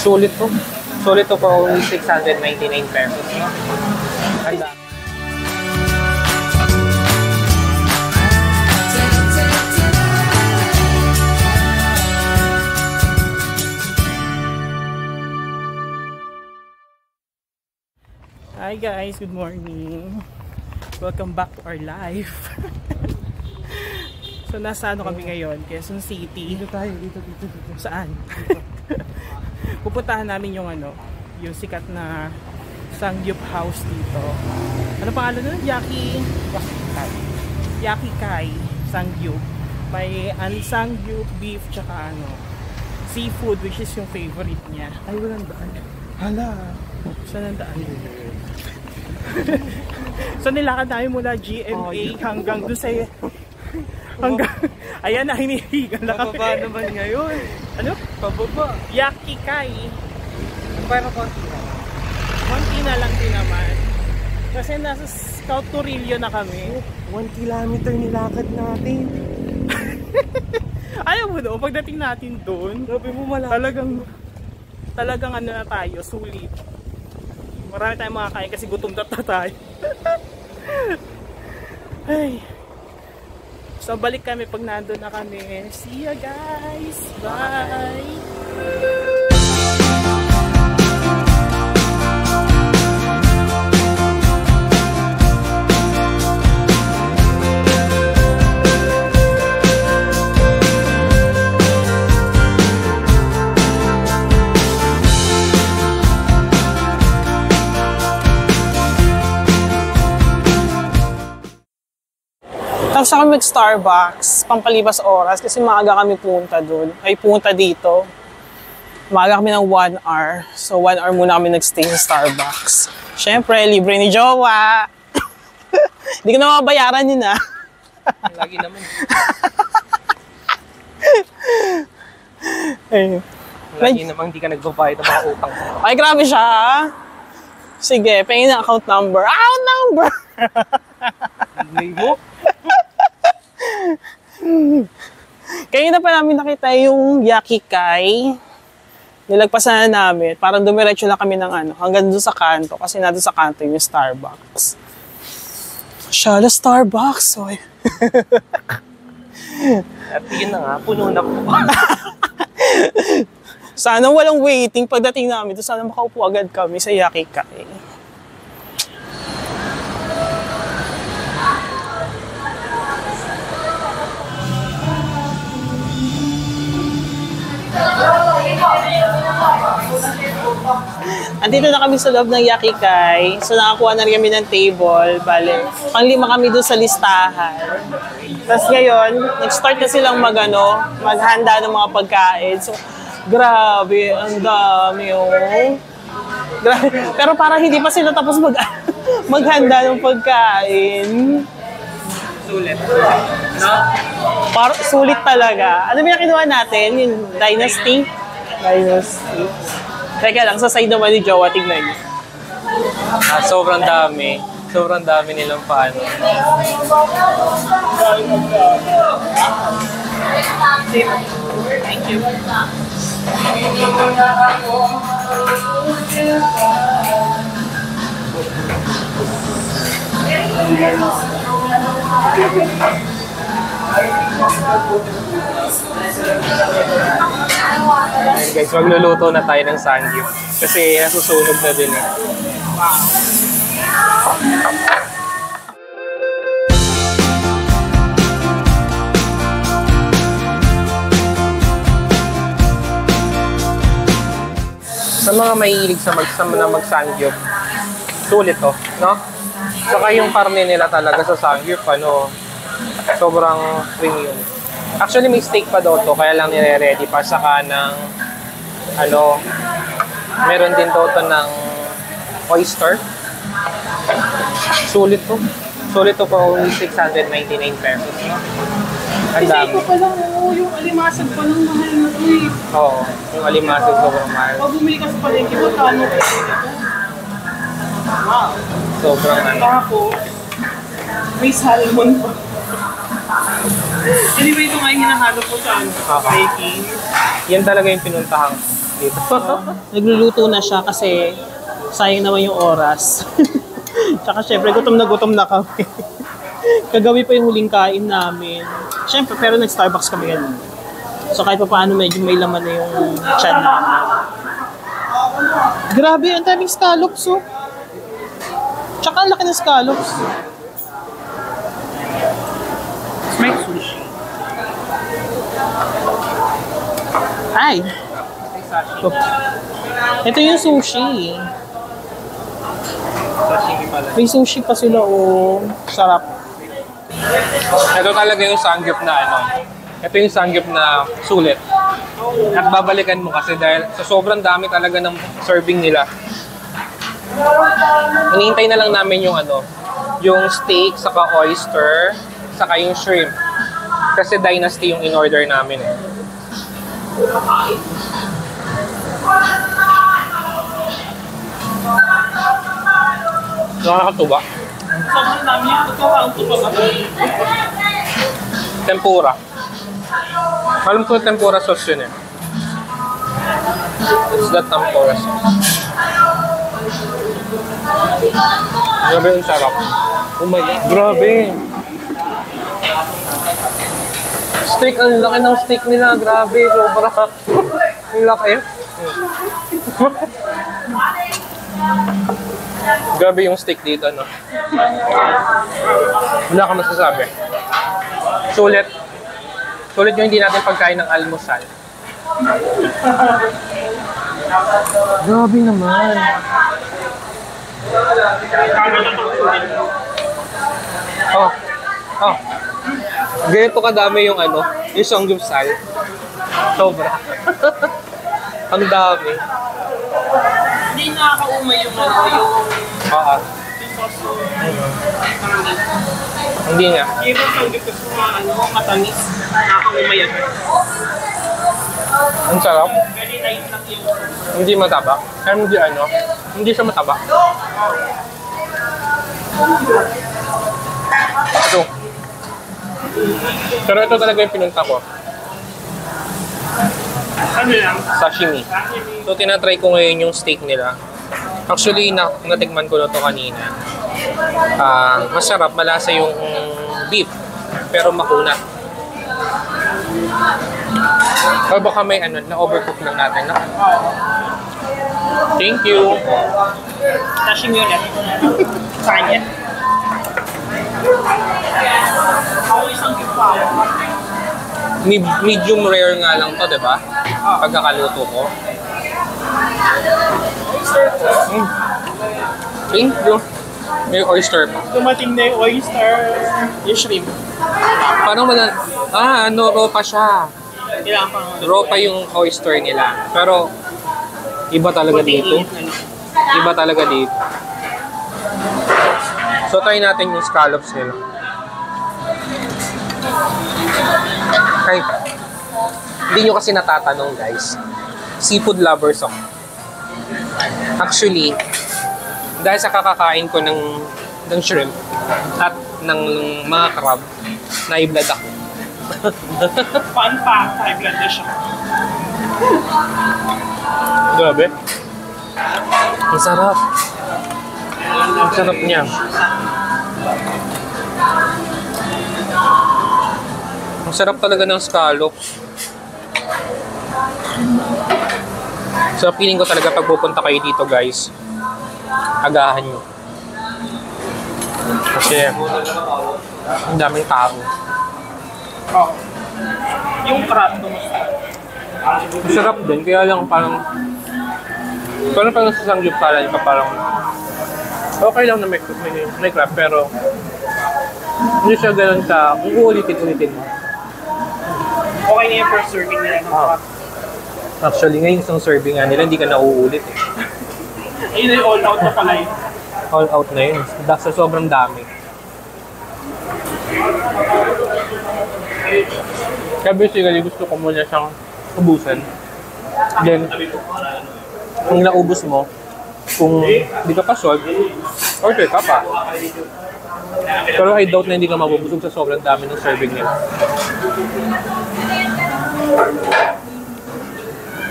Sulit to. Sulit to for only 699 pesos. No? Ganda. Hi guys, good morning. Welcome back to our life. So nasa ano kami ngayon? Quezon City. Dito tayo, dito. Saan? Pupuntahan namin yung ano, yung sikat na Sangyup House dito. Ano pangalan nun? Yaki Kai Sangyup. May Sangyup beef tsaka ano, seafood, which is yung favorite niya. Ay, walang daan. Hala. Saan ang daan? So nilakad tayo mula GMA hanggang doon sa hanggang ayan na, hinihigan na kami. Pababa naman ngayon. Ano? Pababa. Yaki Kai. Pero konti na. Konti na lang din naman. Kasi nasa Scout Torillo na kami. 1 kilometer nilakad natin. Ayaw mo doon, pagdating natin doon, Sabi mo talagang ano na tayo, sulit. Marami tayong makakain kasi gutom na tayo. Ay. So balik kami pag nandun na kami. See ya guys. Bye. Tapos kami mag-Starbucks, pampalibas oras kasi maaga kami punta doon. Ay punta dito. Maaga kami ng 1 hour. So 1 hour muna kami nag-stay sa Starbucks. Siyempre, libre ni Jowa. Hindi ko na mabayaran yun ah. Lagi naman. Lagi naman hindi ka nagbabayad ng mga utang. Ay, grabe siya. Sige, pahingin na account number. Account number! Hindi mo? Kanina pa namin nakita yung Yaki Kai. Nilagpasan na namin. Parang dumiretso lang kami ng ano, hanggang doon sa kanto. Kasi nandun sa kanto yung Starbucks. Shala, Starbucks. Oy. At yun na nga, puno na po. Sana walang waiting pagdating namin. Sana makaupo agad kami sa Yaki Kai. Andito na kami sa loob ng Yaki Kai. So nakakuha na rin kami ng table. Bale, pang-5 kami doon sa listahan. Tapos ngayon, nag-start na silang maghanda ng mga pagkain. So, grabe, ang dami Grabe. Pero parang hindi pa sila tapos maghanda ng pagkain. Sulit. No? Sulit talaga. Ano ba yung kinuha natin? Yung Dynasty? Teka lang, sa side naman ni Jowa, tignan niyo. Sobrang dami. Sobrang dami nilang paano. Thank you. Ayun guys, magluluto na tayo ng sangyup. Kasi nasusunog na din eh. Sa mga mahilig sa mag-sangyup, sulit to, no? Saka yung karne nila talaga sa sangyup, sobrang premium. Actually, may steak pa daw to, kaya lang nire-ready pa. Saka ng, meron din daw to ng oyster. Sulit to. Sulit to for only 699 pesos. No? Ang dami. Kasi ito pa lang, yung alimasag pa lang mahal na ito eh. Oo, yung alimasag sobrang mahal. Pag bumili ka sa palengke mo, kano kayo dito? Wow. Sobrang Tapos, may salmon pa. Anyway, ito nga yung hinahalo ko sa baking. Yan talaga yung pinuntahan. dito. Nagluluto na siya kasi sayang naman yung oras. Tsaka syempre, gutom na kami. Kagabi pa yung huling kain namin. Syempre, pero nag-Starbucks kami ganun. So kahit pa paano medyo may laman na yung tiyan namin. Grabe, ang daming scallops oh. Tsaka ang laki ng scallops. May sushi. Ay! Oh. Ito yung sushi. Sashimi pala. May sushi pa sila oh. Sarap. Ito talaga yung sangyup na ano. Ito yung sangyup na sulit. At babalikan mo kasi dahil sa sobrang dami talaga ng serving nila. Hinihintay na lang namin yung ano, yung steak, saka oyster, saka yung shrimp. Kasi Dynasty yung in-order namin eh. Nakakatuwa. Sobrang dami yung pagkakaunto pa. Tempura. Alam ko tempura sauce yun eh. It's that tempura sauce. Grabe yung sarap. Grabe. Steak, ang laki ng steak nila. Grabe, sobra. Ang laki. Grabe yung steak dito, no? Wala ka masasabi. Sulit. Sulit yung hindi natin pagkain ng almusal. Grabe naman. Oh. Oh. Ganito kadami yung ano, yung samgyupsal. Sobra. Ang dami. Hindi nakakaumay yung ano, yung... Oo. Hindi nga. Yung sanggip ko sa mga ano, matamis. Nakakaumay yan. Ang sarap. Very light lang yung... Hindi mataba. Kaya hindi ano, hindi siya mataba. Ito. Pero ito talaga yung pinunta ko. Ano lang? Sashimi. So, tinatry ko ngayon yung steak nila. Actually, natikman ko na to kanina. Masarap, malasa yung beef. Pero makunat. O baka may ano, na-overcook lang natin. Na? Thank you. Sashimi ulit. Sa kanya. Ako isang gipa. Medium rare nga lang to, di ba? Pagkakaluto ko. Thank you. May oyster pa. Dumating na yung oyster, yung shrimp. Parang wala... ano, raw pa siya. Kailangan pang... Raw pa yung oyster nila. Pero, iba talaga dito. Iba talaga dito. So, try natin yung scallops nila. Ay, hindi nyo kasi natatanong guys. Seafood lovers ako. Actually, dahil sa kakakain ko ng shrimp at ng mga crab, na-blood ako. Fun fact, high blood na siya. Grabe. Ang sarap. Ang sarap niya. Ang sarap talaga ng scallops. So, feeling ko talaga pag pupunta kayo dito, guys, agahan nyo. Kasi, ang daming tao. Oh. Yung crab, kumusta? Ang sarap din, kaya lang parang pag nasasangyup pala, iba parang okay lang na may crab, pero hindi siya ganun ka, uulitin-ulitin mo. Okay na yung first serving nila ng crab. Actually, ngayon isang serving nga nila, hindi ka nauulit eh. Ayun na yung all out na pala yun. All out na yun. Sa sobrang dami. Kaya basically, gusto ko muna siyang ubusan. Then, kung naubos mo, kung di ka pa solve, order ka pa. Pero I doubt na hindi ka mabubusog sa sobrang dami ng serving nila.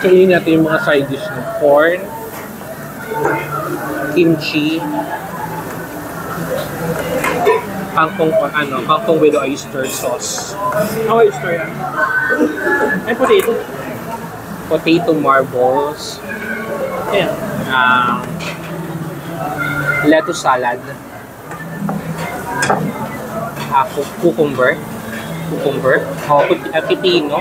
Kainin natin yung mga side dish ng corn, kimchi, kangkong with oyster sauce. Oyster yan. Ay, potato. Potato marbles. Ayan. Lettuce salad. Cucumber. Pipino.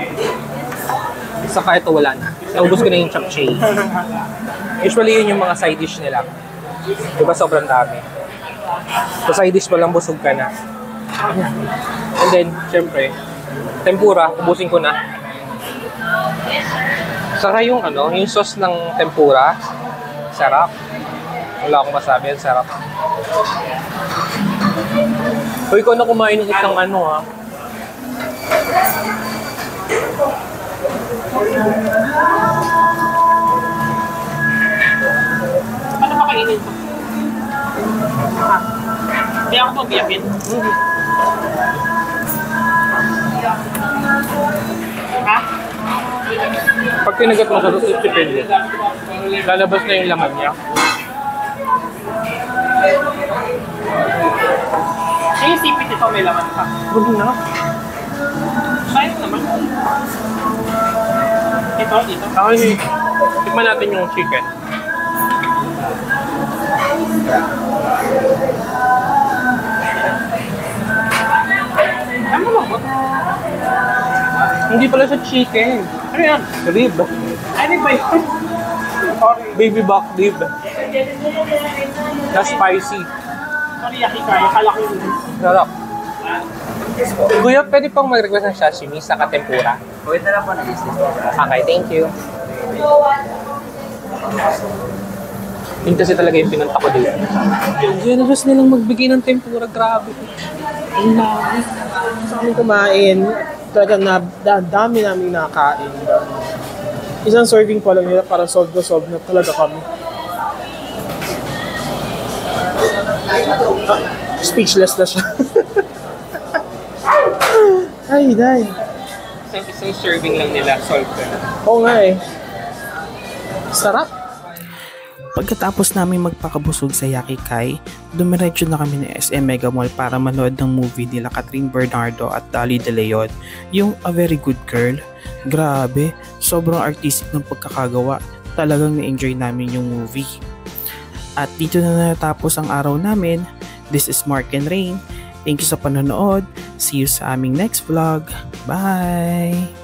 Saka ito wala na. Naubos ko na yung chapchae. Usually yun yung mga side dish nila. Diba sobrang dami. Sa side dish pa lang busog ka na. And then, syempre, tempura, ubusin ko na. Saka yung yung sauce ng tempura, sarap. Wala akong masabi, sarap. Uy, ko na kumain ng isang ha. Ano ba kainin ito? Kaya ako magbiyakin. Ha? Pag kinagat mo sa susipin, lalabas na yung laman niya. Yung sipit ito may laman pa. Huwag na. Sayang naman. Ito, dito. Okay, tikman natin yung chicken. Ano ba? Hindi pala sa chicken. Ano yan? Rib. Ano ba yun? Baby back rib. Na spicy. Sorry, yakikay. Akala ko yun. Sarap. Kuya, pwede pang mag-request ng sashimi sa tempura? Pwede na lang po na business. Okay, thank you. Yun kasi talaga yung pinunta ko dito. Generous nilang magbigay ng tempura, grabe. Ang dami. Sa amin kumain, talagang dami namin nakain. Isang serving pa lang nila, parang solve na talaga kami. Speechless na siya. Ay, day. Isang serving lang nila, solve ka na. Oo nga eh. Sarap. Pagkatapos namin magpakabusog sa Yakikai, dumiretso na kami ng SM Mega Mall para manood ng movie nila Catherine Bernardo at Dali De Leon, yung A Very Good Girl. Grabe, sobrang artistic ng pagkakagawa. Talagang na-enjoy namin yung movie. At dito na natapos ang araw namin. This is Mark and Rain. Thank you sa panonood. See you sa aming next vlog. Bye!